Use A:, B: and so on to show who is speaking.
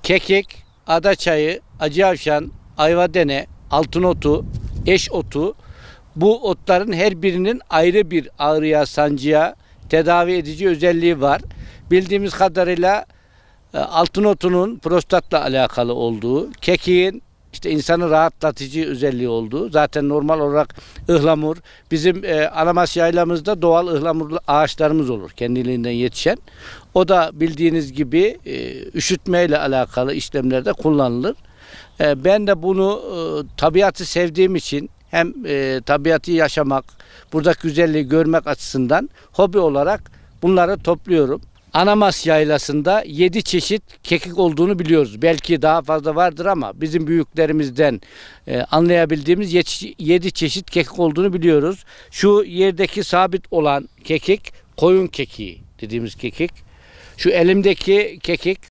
A: kekik, adaçayı, acıavşan, ayvadene, altın otu, eş otu, bu otların her birinin ayrı bir ağrıya, sancıya tedavi edici özelliği var. Bildiğimiz kadarıyla altın otunun prostatla alakalı olduğu, kekiğin işte insanı rahatlatıcı özelliği olduğu, zaten normal olarak ıhlamur, bizim Anamas yaylamızda doğal ıhlamurlu ağaçlarımız olur kendiliğinden yetişen. O da bildiğiniz gibi üşütmeyle alakalı işlemlerde kullanılır. Ben de bunu tabiatı sevdiğim için hem tabiatı yaşamak, buradaki güzelliği görmek açısından hobi olarak bunları topluyorum. Anamas yaylasında 7 çeşit kekik olduğunu biliyoruz. Belki daha fazla vardır ama bizim büyüklerimizden anlayabildiğimiz 7 çeşit kekik olduğunu biliyoruz. Şu yerdeki sabit olan kekik koyun kekiği dediğimiz kekik. Şu elimdeki kekik